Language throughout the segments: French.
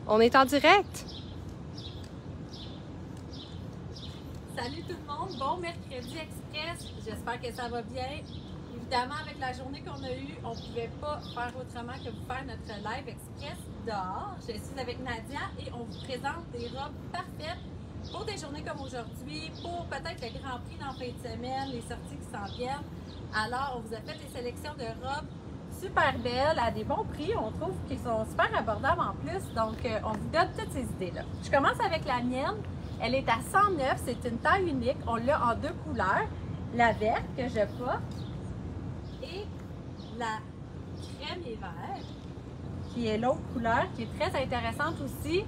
On est en direct. Salut tout le monde, bon mercredi express, j'espère que ça va bien. Évidemment, avec la journée qu'on a eue, on ne pouvait pas faire autrement que vous faire notre live express dehors. Je suis avec Nadia et on vous présente des robes parfaites pour des journées comme aujourd'hui, pour peut-être le Grand Prix dans la fin de semaine, les sorties qui s'en viennent. Alors, on vous a fait des sélections de robes super belles, à des bons prix. On trouve qu'ils sont super abordables en plus, donc on vous donne toutes ces idées-là. Je commence avec la mienne. Elle est à 109, c'est une taille unique. On l'a en deux couleurs, la verte que je porte et la crème et vert, qui est l'autre couleur, qui est très intéressante aussi.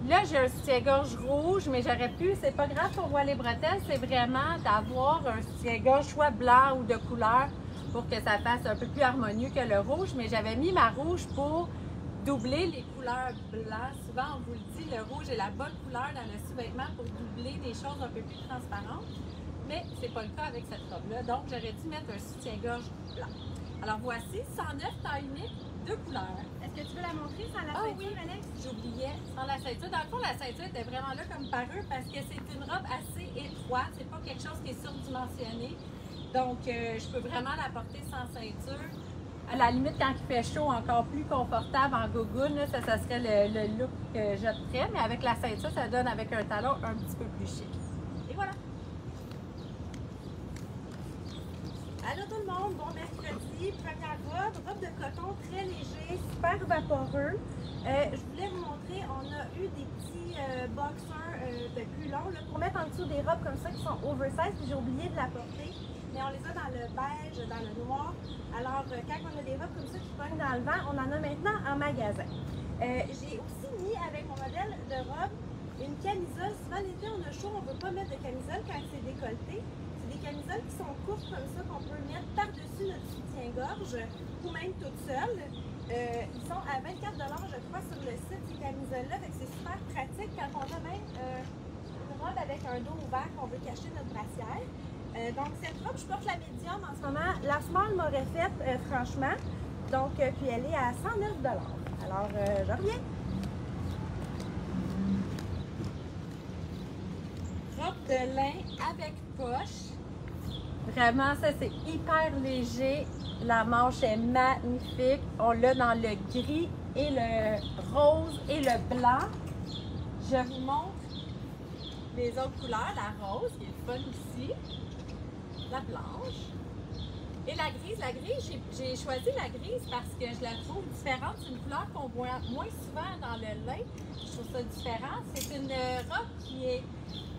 Là, j'ai un soutien-gorge rouge, mais j'aurais pu, c'est pas grave qu'on voit les bretelles, c'est vraiment d'avoir un soutien-gorge soit blanc ou de couleur pour que ça fasse un peu plus harmonieux que le rouge, mais j'avais mis ma rouge pour doubler les couleurs blancs. Souvent, on vous le dit, le rouge est la bonne couleur dans le sous-vêtement pour doubler des choses un peu plus transparentes, mais c'est pas le cas avec cette robe-là, donc j'aurais dû mettre un soutien-gorge blanc. Alors voici, 109 taille unique, deux couleurs. Est-ce que tu veux la montrer sans la ceinture, oui, Alex? J'oubliais, sans la ceinture. Dans le fond, la ceinture était vraiment là comme parure parce que c'est une robe assez étroite. C'est pas quelque chose qui est surdimensionné. Donc, je peux vraiment la porter sans ceinture. À la limite, quand il fait chaud, encore plus confortable en gogoune, ça serait le look que j'opterais. Mais avec la ceinture, ça donne avec un talon un petit peu plus chic. Et voilà. Allô tout le monde, bon mercredi, première robe de coton très léger, super vaporeux. Je voulais vous montrer, on a eu des petits boxers de plus longs là, pour mettre en dessous des robes comme ça qui sont oversize, puis j'ai oublié de la porter. Mais on les a dans le beige, dans le noir. Alors quand on a des robes comme ça qui pognent dans le vent, on en a maintenant en magasin. J'ai aussi mis avec mon modèle de robe une camisole. Souvent l'été on a chaud, on ne veut pas mettre de camisole quand c'est décolleté. Des camisoles qui sont courtes comme ça qu'on peut mettre par-dessus notre soutien-gorge ou même toute seule. Ils sont à 24 $ je crois sur le site, ces camisoles-là. C'est super pratique quand on a même une robe avec un dos ouvert qu'on veut cacher notre brassière. Donc cette robe, je porte la médium en ce moment. La small m'aurait faite franchement. Donc puis elle est à 109 $. Alors je reviens. Robe de lin avec poche. Vraiment, ça c'est hyper léger. La manche est magnifique. On l'a dans le gris et le rose et le blanc. Je vous montre les autres couleurs. La rose, qui est le fun aussi. La blanche. Et la grise. La grise, j'ai choisi la grise parce que je la trouve différente. C'est une couleur qu'on voit moins souvent dans le lin. Je trouve ça différent. C'est une robe qui est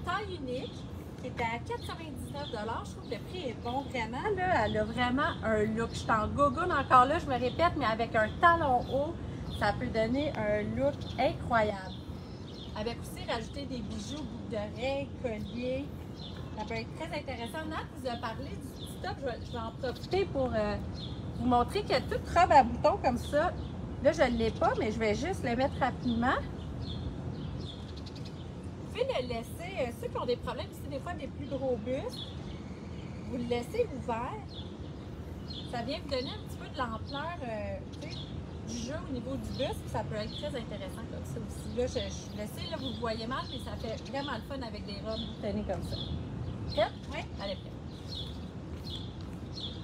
taille unique, qui est à 99 $. Je trouve que le prix est bon vraiment. Là, elle a vraiment un look. Je suis en gogoune encore là, je me répète, mais avec un talon haut, ça peut donner un look incroyable. Avec aussi rajouter des bijoux, boucles d'oreilles, colliers. Ça peut être très intéressant. Nat vous a parlé du petit top. Je vais en profiter pour vous montrer que toute robe à boutons comme ça, là je ne l'ai pas, mais je vais juste le mettre rapidement. Vous pouvez le laisser, ceux qui ont des problèmes ici, des fois des plus gros bustes, vous le laissez ouvert. Ça vient vous donner un petit peu de l'ampleur du jeu au niveau du buste, ça peut être très intéressant comme ça aussi. Là, je le sais, là, vous le voyez mal, mais ça fait vraiment le fun avec des robes boutonnées comme ça. Prête? Oui, elle est prête.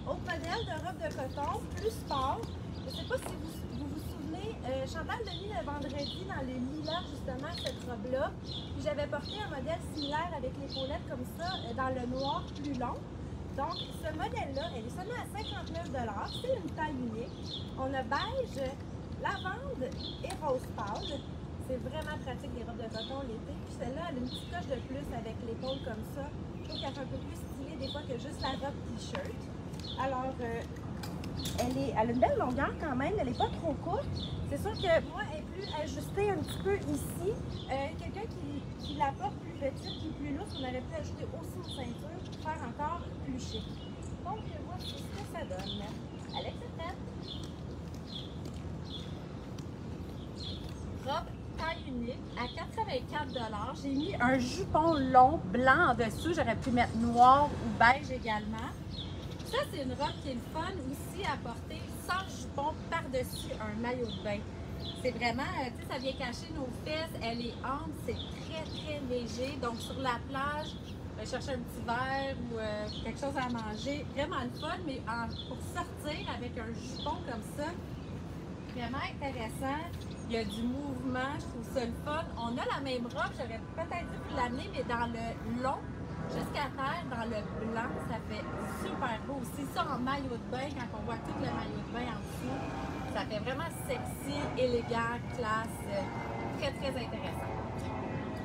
Autre modèle de robe de coton, plus sport. Je ne sais pas si vous vous souvenez, Chantal l'a mis le vendredi dans le lilas justement, cette robe-là. Puis j'avais porté un modèle similaire avec l'épaulette comme ça, dans le noir plus long. Donc ce modèle-là, elle est seulement à 59 $. C'est une taille unique. On a beige, lavande et rose pâle. C'est vraiment pratique les robes de coton l'été. Puis celle-là, elle a une petite coche de plus avec l'épaule comme ça. Je trouve qu'elle fait un peu plus stylée des fois que juste la robe t-shirt. Alors, elle a une belle longueur quand même, elle n'est pas trop courte. C'est sûr que moi, elle est plus ajustée un petit peu ici. Quelqu'un qui la porte plus petite, qui est plus lourde, on aurait pu ajouter aussi une ceinture pour faire encore plus chic. Donc, voici ce que ça donne. Alex est prête. Robe taille unique à 84 $. J'ai mis un jupon long blanc en dessous. J'aurais pu mettre noir ou beige également. Ça, c'est une robe qui est le fun aussi à porter sans jupon par-dessus un maillot de bain. C'est vraiment, tu sais, ça vient cacher nos fesses, elle est ample, c'est très très léger. Donc sur la plage, chercher un petit verre ou quelque chose à manger, vraiment le fun, mais pour sortir avec un jupon comme ça, vraiment intéressant. Il y a du mouvement, je trouve ça le fun. On a la même robe, j'aurais peut-être dû vous l'amener, mais dans le long, jusqu'à terre, dans le blanc, ça fait super beau. C'est ça en maillot de bain, quand on voit tout le maillot de bain en dessous. Ça fait vraiment sexy, élégant, classe, très très intéressant.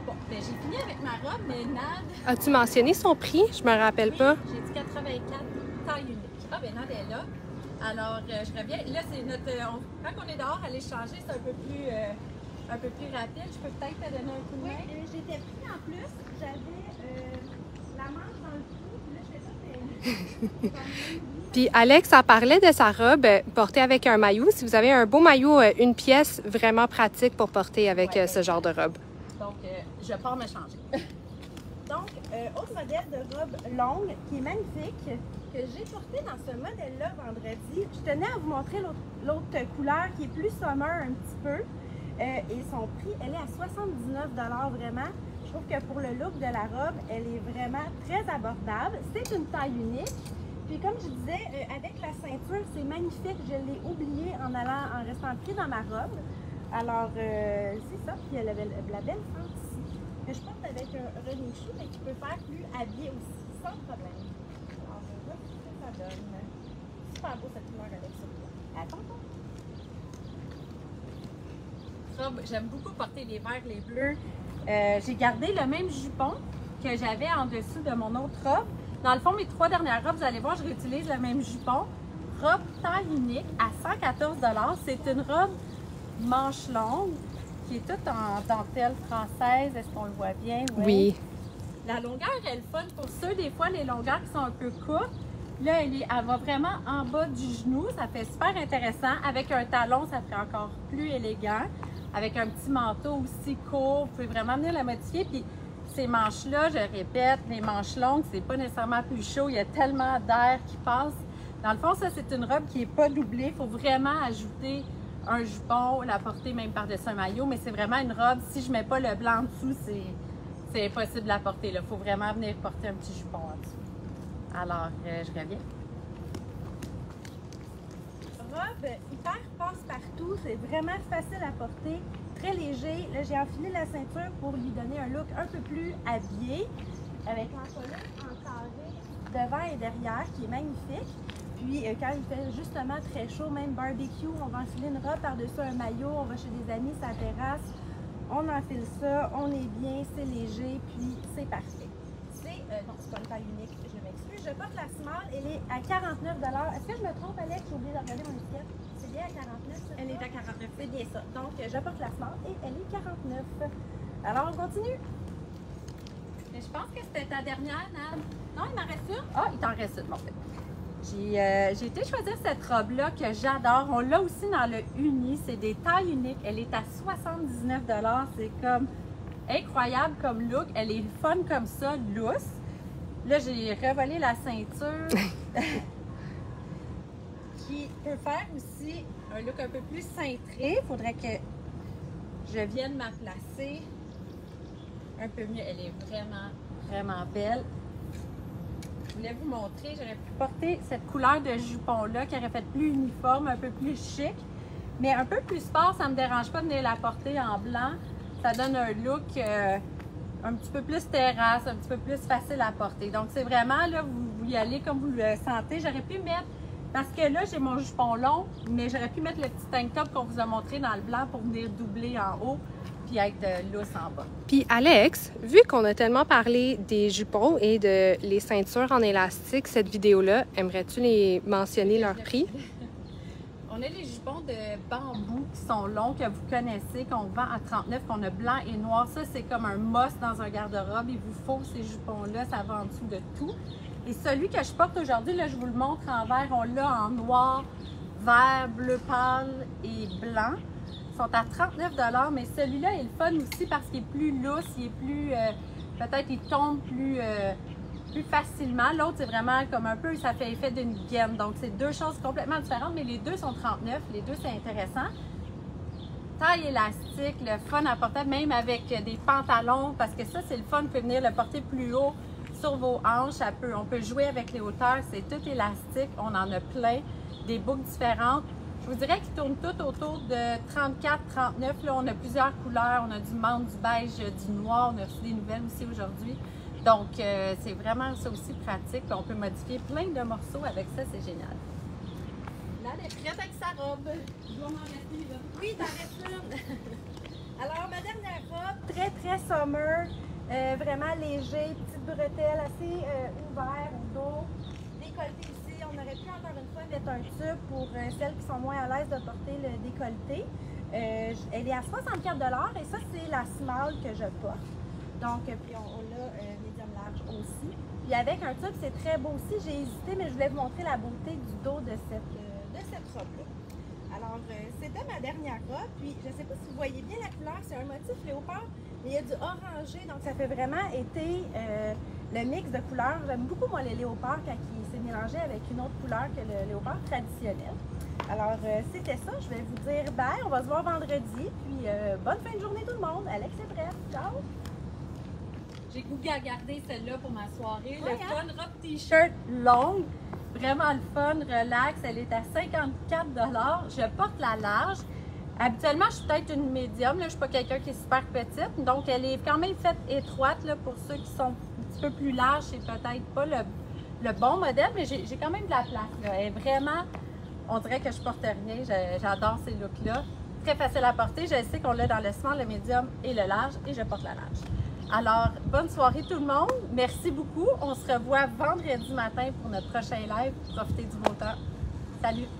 Bon, ben j'ai fini avec ma robe, mais Nad... As-tu mentionné son prix? Je me rappelle pas. J'ai dit 84, taille unique. Ah ben Nad est là. Alors, je reviens. Là, c'est notre... quand on est dehors, aller changer, c'est un peu plus rapide. Je peux peut-être te donner un coup de main? Oui, j'étais pris en plus. J'avais la manche dans le cou. Puis là, j'étais pas Puis Alex en parlait de sa robe portée avec un maillot. Si vous avez un beau maillot, une pièce vraiment pratique pour porter avec ce genre de robe. Donc, je pars me changer. Donc, autre modèle de robe longue qui est magnifique, que j'ai porté dans ce modèle-là vendredi. Je tenais à vous montrer l'autre couleur qui est plus summer un petit peu. Et son prix, elle est à 79 $ vraiment. Je trouve que pour le look de la robe, elle est vraiment très abordable. C'est une taille unique. Puis comme je disais, avec la ceinture, c'est magnifique. Je l'ai oublié en restant pris dans ma robe. Alors, c'est ça. Puis elle avait la belle fente ici. Que je porte avec un running shoe, mais qui peut faire plus habillé aussi, sans problème. Alors, je vois ce que ça donne. Super beau cette couleur avec ça. Attends. J'aime beaucoup porter les verts, les bleus. J'ai gardé le même jupon que j'avais en dessous de mon autre robe. Dans le fond, mes 3 dernières robes, vous allez voir, je réutilise le même jupon. Robe taille unique à 114 $. C'est une robe manche longue qui est toute en dentelle française. Est-ce qu'on le voit bien? Oui. La longueur est le fun pour ceux, des fois, les longueurs qui sont un peu courtes. Là, elle va vraiment en bas du genou. Ça fait super intéressant. Avec un talon, ça fait encore plus élégant. Avec un petit manteau aussi court, vous pouvez vraiment venir la modifier. Puis ces manches-là, je répète, les manches longues, c'est pas nécessairement plus chaud. Il y a tellement d'air qui passe. Dans le fond, ça, c'est une robe qui n'est pas doublée. Il faut vraiment ajouter un jupon, la porter même par-dessus un maillot. Mais c'est vraiment une robe, si je mets pas le blanc en dessous, c'est impossible de la porter. Il faut vraiment venir porter un petit jupon en dessous. Alors, je reviens. Robe hyper passe-partout, c'est vraiment facile à porter, très léger. Là, j'ai enfilé la ceinture pour lui donner un look un peu plus habillé, avec l'encolure en carré devant et derrière, qui est magnifique. Puis, quand il fait justement très chaud, même barbecue, on va enfiler une robe par-dessus un maillot, on va chez des amis, sa terrasse, on enfile ça, on est bien, c'est léger, puis c'est parfait. Non, c'est pas une taille unique, je m'excuse. Je porte la small, elle est à 49 $. Est-ce que je me trompe, Alex? J'ai oublié de regarder mon étiquette. C'est bien à 49, c'est Elle est à 49. C'est bien ça. Donc, je porte la small et elle est 49. Alors, on continue. Mais je pense que c'était ta dernière, Nad. Non, il m'en reste une? Ah, il t'en reste une. Bon, j'ai été choisir cette robe-là que j'adore. On l'a aussi dans le uni. C'est des tailles uniques. Elle est à 79 $. C'est comme incroyable comme look. Elle est fun comme ça, lousse. Là, j'ai revolé la ceinture qui peut faire aussi un look un peu plus cintré. Il faudrait que je vienne me placer un peu mieux. Elle est vraiment, vraiment belle. Je voulais vous montrer, j'aurais pu porter cette couleur de jupon-là qui aurait fait plus uniforme, un peu plus chic. Mais un peu plus sport, ça ne me dérange pas de venir la porter en blanc. Ça donne un look un petit peu plus terrasse, un petit peu plus facile à porter. Donc, c'est vraiment, là, vous y allez comme vous le sentez. J'aurais pu mettre, parce que là, j'ai mon jupon long, mais j'aurais pu mettre le petit tank top qu'on vous a montré dans le blanc pour venir doubler en haut, puis être lousse en bas. Puis Alex, vu qu'on a tellement parlé des jupons et de les ceintures en élastique, cette vidéo-là, aimerais-tu les mentionner leur prix? On a les jupons de bambou qui sont longs, que vous connaissez, qu'on vend à 39, qu'on a blanc et noir. Ça, c'est comme un must dans un garde-robe. Il vous faut ces jupons-là, ça va en dessous de tout. Et celui que je porte aujourd'hui, là, je vous le montre en vert. On l'a en noir, vert, bleu pâle et blanc. Ils sont à 39 $, mais celui-là est le fun aussi parce qu'il est plus lousse, il est plus... peut-être il tombe plus facilement. L'autre, c'est vraiment comme un peu, ça fait effet d'une gaine. Donc, c'est deux choses complètement différentes, mais les deux sont 39. Les deux, c'est intéressant. taille élastique, le fun à porter, même avec des pantalons, parce que ça, c'est le fun, vous pouvez venir le porter plus haut sur vos hanches, on peut jouer avec les hauteurs, c'est tout élastique, on en a plein, des boucles différentes. Je vous dirais qu'ils tournent tout autour de 34, 39, là, on a plusieurs couleurs, on a du menthe, du beige, du noir, on a reçu des nouvelles aussi aujourd'hui. Donc, c'est vraiment ça aussi pratique, puis on peut modifier plein de morceaux avec ça, c'est génial. Là, elle est prête avec sa robe. Je dois m'en rester là. Oui, t'en restes une. Alors, ma dernière robe, très très summer, vraiment léger, petite bretelle, assez ouvert au dos, décolleté ici. On aurait pu encore une fois mettre un tube pour celles qui sont moins à l'aise de porter le décolleté. Elle est à 64 $ et ça, c'est la small que je porte. Donc, puis on l'a médium large aussi. Puis avec un tube, c'est très beau aussi. J'ai hésité, mais je voulais vous montrer la beauté du dos de cette robe-là. Alors, c'était ma dernière robe. Puis, je ne sais pas si vous voyez bien la couleur, c'est un motif léopard, mais il y a du orangé, donc ça fait vraiment été le mix de couleurs. J'aime beaucoup, moi, le léopard quand il s'est mélangé avec une autre couleur que le léopard traditionnel. Alors, c'était ça. Je vais vous dire bye. On va se voir vendredi. Puis, bonne fin de journée tout le monde. Alex est prête. Ciao! J'ai goûté à garder celle-là pour ma soirée. Ouais, le fun robe t-shirt longue. Vraiment le fun, relax. Elle est à 54 $. Je porte la large. Habituellement, je suis peut-être une médium. Là, je ne suis pas quelqu'un qui est super petite. Donc, elle est quand même faite étroite là, pour ceux qui sont un petit peu plus larges. C'est peut-être pas le bon modèle, mais j'ai quand même de la place. Là. Elle est vraiment, on dirait que je porte rien. J'adore ces looks-là. Très facile à porter. Je sais qu'on l'a dans le small, le médium et le large. Et je porte la large. Alors, bonne soirée tout le monde. Merci beaucoup. On se revoit vendredi matin pour notre prochain live. Profitez du beau temps. Salut!